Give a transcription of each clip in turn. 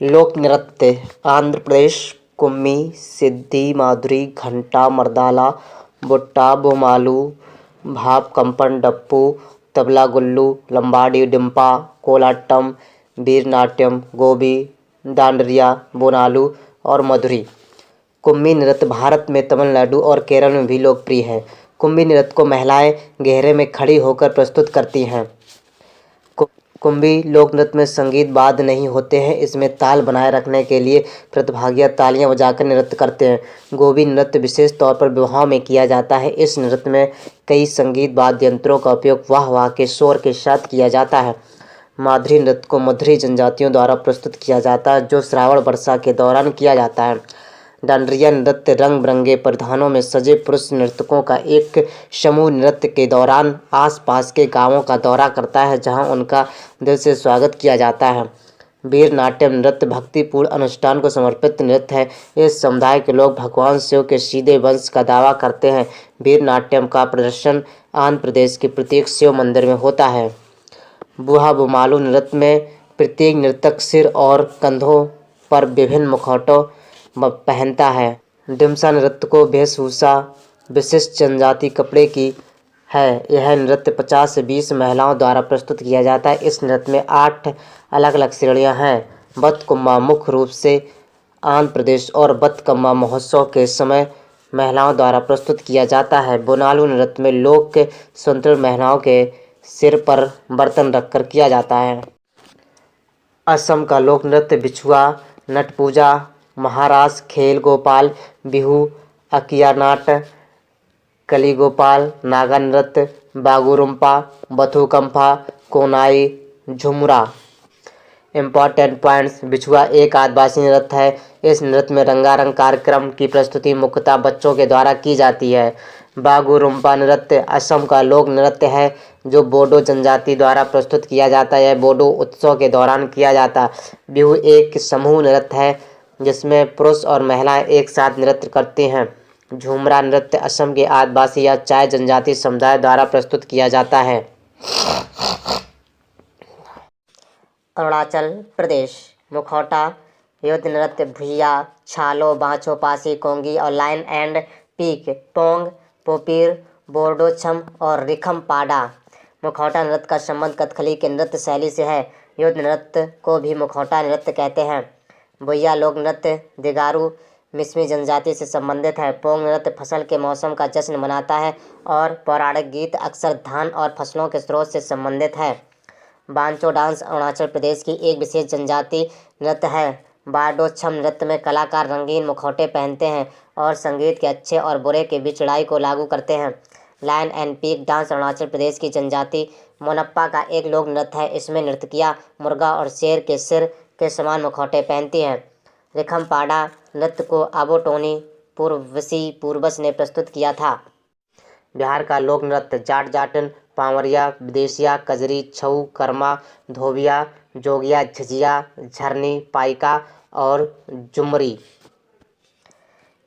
लोक नृत्य आंध्र प्रदेश। कुम्मी, सिद्धि, माधुरी, घंटा, मर्दाला, बुट्टा, बोमालू, भाप, कंपन, डप्पू, तबला, गुल्लू, लंबाडी, डिम्पा, कोलाट्टम, वीरनाट्यम, गोबी, डांडरिया, बोनालू और मधुरी। कुम्मी नृत्य भारत में तमिलनाडु और केरल में भी लोकप्रिय है। कुम्मी नृत्य को महिलाएं घेरे में खड़ी होकर प्रस्तुत करती हैं। कुम्भी लोक नृत्य में संगीत वाद्य नहीं होते हैं। इसमें ताल बनाए रखने के लिए प्रतिभागी तालियां बजाकर नृत्य करते हैं। गोबी नृत्य विशेष तौर पर विवाहों में किया जाता है। इस नृत्य में कई संगीत वाद्य यंत्रों का उपयोग वाह वाह के शोर के साथ किया जाता है। माधुरी नृत्य को मधुरी जनजातियों द्वारा प्रस्तुत किया जाता है, जो श्रावण वर्षा के दौरान किया जाता है। डांडरिया नृत्य रंग बिरंगे परिधानों में सजे पुरुष नर्तकों का एक समूह नृत्य के दौरान आसपास के गांवों का दौरा करता है, जहां उनका दिल से स्वागत किया जाता है। वीरनाट्यम नृत्य भक्तिपूर्ण अनुष्ठान को समर्पित नृत्य है। इस समुदाय के लोग भगवान शिव के सीधे वंश का दावा करते हैं। वीरनाट्यम का प्रदर्शन आंध्र प्रदेश के प्रत्येक शिव मंदिर में होता है। बुहा बोमालू नृत्य में प्रत्येक नर्तक सिर और कंधों पर विभिन्न मुखौटों पहनता है। डिम्सा नृत्य को वेशभूषा विशिष्ट जनजाति कपड़े की है। यह नृत्य 50 से 20 महिलाओं द्वारा प्रस्तुत किया जाता है। इस नृत्य में 8 अलग अलग श्रेणियां हैं। बतकुम्मा मुख्य रूप से आंध्र प्रदेश और बतकम्मा महोत्सव के समय महिलाओं द्वारा प्रस्तुत किया जाता है। बोनालू नृत्य में लोक स्वतंत्र महिलाओं के सिर पर बर्तन रखकर किया जाता है। असम का लोक नृत्य बिछुआ, नटपूजा, महारास, खेल गोपाल, बिहू, अकियानाट, कलीगोपाल, नागा नृत्य, बागुरुम्पा, बथुकम्फा, कोनाई, झुमरा। Important points. बिछुआ एक आदिवासी नृत्य है। इस नृत्य में रंगारंग कार्यक्रम की प्रस्तुति मुख्यतः बच्चों के द्वारा की जाती है। बागुरुम्पा नृत्य असम का लोक नृत्य है, जो बोडो जनजाति द्वारा प्रस्तुत किया जाता है। यह बोडो उत्सव के दौरान किया जाता है। बिहू एक समूह नृत्य है, जिसमें पुरुष और महिलाएं एक साथ नृत्य करते हैं। झूमरा नृत्य असम के आदिवासी या चाय जनजाति समुदाय द्वारा प्रस्तुत किया जाता है। अरुणाचल प्रदेश। मुखौटा, युद्ध नृत्य, भुइया, छालो, बांचो, पासी, कोंगी और line and peak, Pong, Popir, बोर्डो छम और रिखम पाडा। मुखौटा नृत्य का संबंध कथकली के नृत्य शैली से है। युद्ध नृत्य को भी मुखौटा नृत्य कहते हैं। भुइया लोक नृत्य दिगारू मिसमी जनजाति से संबंधित है। पोंग नृत्य फसल के मौसम का जश्न मनाता है और पौराणिक गीत अक्सर धान और फसलों के स्रोत से संबंधित है। बांचो डांस अरुणाचल प्रदेश की एक विशेष जनजाति नृत्य है। बारडो छम नृत्य में कलाकार रंगीन मुखौटे पहनते हैं और संगीत के अच्छे और बुरे के बीच लड़ाई को लागू करते हैं। Line and peak dance Arunachal Pradesh की जनजाति मोनप्पा का एक लोक नृत्य है। इसमें नर्तकियां मुर्गा और शेर के सिर के समान मुखौटे पहनती हैं। रिखम पाडा नृत्य को आबोटोनी पूर्वज ने प्रस्तुत किया था। बिहार का लोक नृत्य जाट जाटन, पावरिया, विदेशिया, कजरी, छऊ, कर्मा, धोबिया, जोगिया, झिझिया, झरनी, पाइका और जुमरी।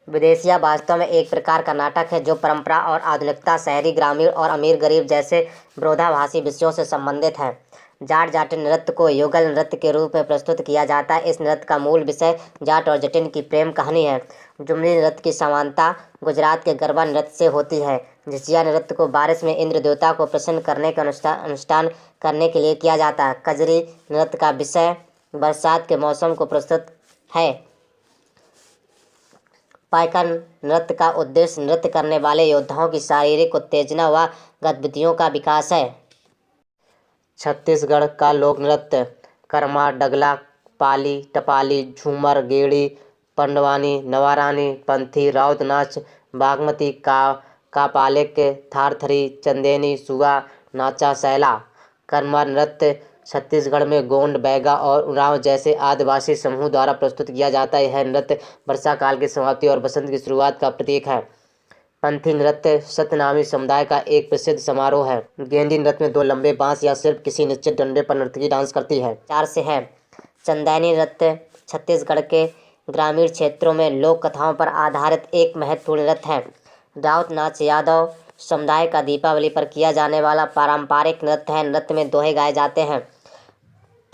विदेशिया वास्तव में एक प्रकार का नाटक है, जो परंपरा और आधुनिकता, शहरी, ग्रामीण और अमीर गरीब जैसे विरोधाभासी विषयों से संबंधित है। जाट जाटिन नृत्य को युगल नृत्य के रूप में प्रस्तुत किया जाता है। इस नृत्य का मूल विषय जाट और जटिन की प्रेम कहानी है। जुमरी नृत्य की समानता गुजरात के गरबा नृत्य से होती है। झिझिया नृत्य को बारिश में इंद्र देवता को प्रसन्न करने का अनुष्ठान करने के लिए किया जाता है। कजरी नृत्य का विषय बरसात के मौसम को प्रस्तुत है। पाइका नृत्य का उद्देश्य नृत्य करने वाले योद्धाओं की शारीरिक उत्तेजना व गतिविधियों का विकास है। छत्तीसगढ़ का लोक नृत्य कर्मा, डगला, पाली, टपाली, झूमर, गेड़ी, पंडवानी, नवारानी, पंथी, राउत नाच, बागमती, कापालिक, थारथरी, चंदेनी, सुगा, नाचा, सैला। कर्मा नृत्य छत्तीसगढ़ में गोंड, बैगा और उरांव जैसे आदिवासी समूह द्वारा प्रस्तुत किया जाता है। यह नृत्य वर्षा काल की समाप्ति और बसंत की शुरुआत का प्रतीक है। पंथी नृत्य सतनामी समुदाय का एक प्रसिद्ध समारोह है। गेंडी नृत्य में 2 लंबे बांस या सिर्फ किसी निश्चित डंडे पर नर्तकी डांस करती है। 4 से है। चंदैनी नृत्य छत्तीसगढ़ के ग्रामीण क्षेत्रों में लोक कथाओं पर आधारित एक महत्वपूर्ण नृत्य है। राउत नाच यादव समुदाय का दीपावली पर किया जाने वाला पारंपरिक नृत्य है। नृत्य में दोहे गाए जाते हैं।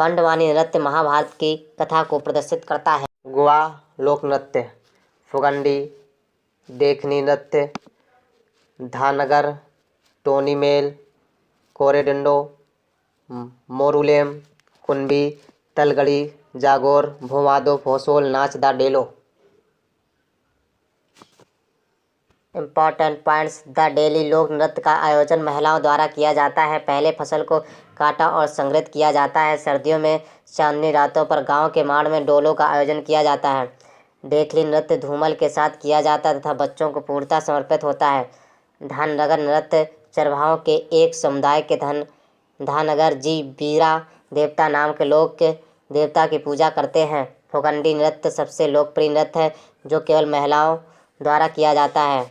पांडवानी नृत्य महाभारत की कथा को प्रदर्शित करता है। गोवा लोक नृत्य, फुगंडी, देखनी नृत्य, धानगर, टोनीमेल, कोरेडंडो, मोरुलेम, कुंबी, तलगड़ी, जागोर, भोमादो, फोसोल, नाच the Delo. Important points. The daily लोक नृत्य का आयोजन महिलाओं द्वारा किया जाता है। पहले फसल को काटा और संग्रहित किया जाता है। सर्दियों में चांदनी रातों पर गांव के माड़ में डोलों का आयोजन किया जाता है। देखली नृत्य धूमल के साथ किया जाता है तथा बच्चों को पूर्णतः समर्पित होता है। धाननगर नृत्य चरवाहों के एक समुदाय के धाननगर जी बीरा देवता नाम के लोग के देवता की पूजा करते हैं। फुगंडी नृत्य सबसे लोकप्रिय नृत्य है जो केवल महिलाओं द्वारा किया जाता है।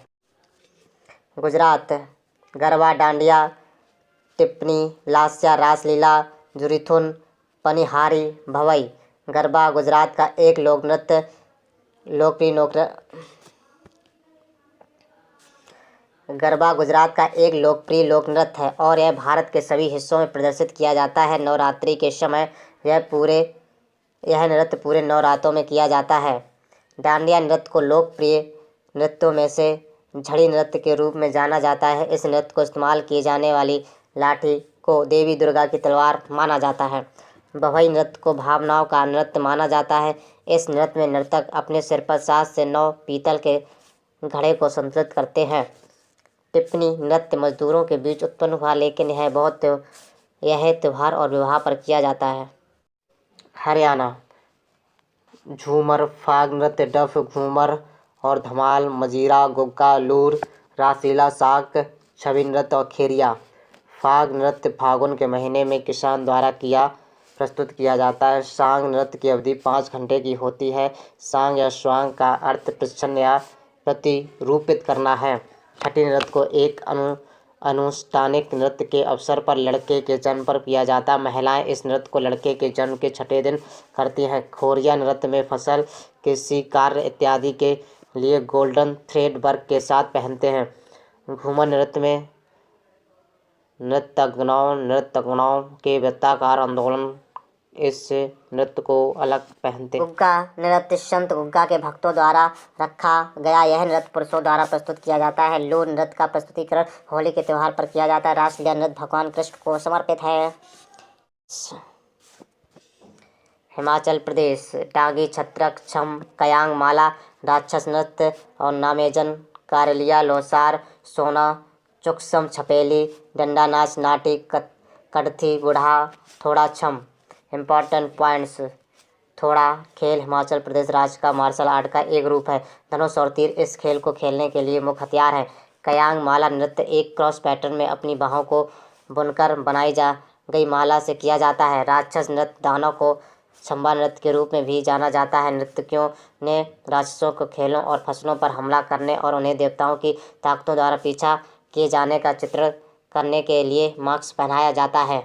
गुजरात गरबा, डांडिया, टिप्पणी, लास्या, रासलीला, जुरीथुन, पनिहारी, भवई। गरबा गुजरात का एक लोकप्रिय लोक नृत्य है और यह भारत के सभी हिस्सों में प्रदर्शित किया जाता है। नवरात्रि के समय यह नृत्य पूरे नवरात्रों में किया जाता है। डांडिया नृत्य को लोकप्रिय नृत्यों में से झड़ी नृत्य के रूप में जाना जाता है। इस नृत्य को इस्तेमाल की जाने वाली लाठी को देवी दुर्गा की तलवार माना जाता है। भवई नृत्य को भावनाओं का नृत्य माना जाता है। इस नृत्य में नर्तक अपने सिर पर 7 से 9 पीतल के घड़े को संतुलित करते हैं। टिप्पणी नृत्य मजदूरों के बीच उत्पन्न हुआ लेकिन यह त्योहार और विवाह पर किया जाता है। हरियाणा झूमर, फाग नृत्य, डफ, घूमर और धमाल, मजीरा, गुग्गा, लूर, रासलीला, साक, छवि नृत्य और खेरिया। फाग नृत्य फागुन के महीने में किसान द्वारा प्रस्तुत किया जाता है। सांग नृत्य की अवधि 5 घंटे की होती है। सांग या स्वांग का अर्थ प्रच्छन्न या प्रतिरूपित करना है। छठी नृत्य को एक अनुष्ठानिक नृत्य के अवसर पर लड़के के जन्म पर किया जाता है। महिलाएं इस नृत्य को लड़के के जन्म के छठे दिन करती हैं। खोरिया नृत्य में फसल कृषि कार्य इत्यादि के लिए गोल्डन थ्रेड वर्क के साथ पहनते हैं। घूमर नृत्य में नृत्यगणों के वृत्ताकार आंदोलन इस नृत्य को अलग पहनते। गुग्गा नृत्य संत गुग्गा के भक्तों द्वारा रखा गया यह नृत्य पुरुषों द्वारा प्रस्तुत किया जाता है। लूर नृत्य का प्रस्तुतिकरण होली के त्यौहार पर किया जाता है। रासलीला नृत्य भगवान कृष्ण को समर्पित है। हिमाचल प्रदेश डांगी, छत्रक, छम, कयांग, माला, राक्षस नृत्य और नामेजन, कारेलिया, लोसार, सोना, चुकसम, छपेली, डंडा नाच, नाटी, कड़थी, बुढ़ा, थोड़ा, छम। Important points. थोड़ा खेल हिमाचल प्रदेश राज्य का मार्शल आर्ट का एक रूप है। धनुष और तीर इस खेल को खेलने के लिए मुख्य हथियार है। कयांग माला नृत्य एक क्रॉस पैटर्न में अपनी बाहों को बुनकर बनाई जा गई माला से किया जाता है। राक्षस नृत्य दानव को छंबा नृत्य के रूप में भी जाना जाता है। नर्तकियों ने राक्षसों को खेलों और फसलों पर हमला करने और उन्हें देवताओं की ताकतों द्वारा पीछा किए जाने का चित्र करने के लिए मास्क पहनाया जाता है।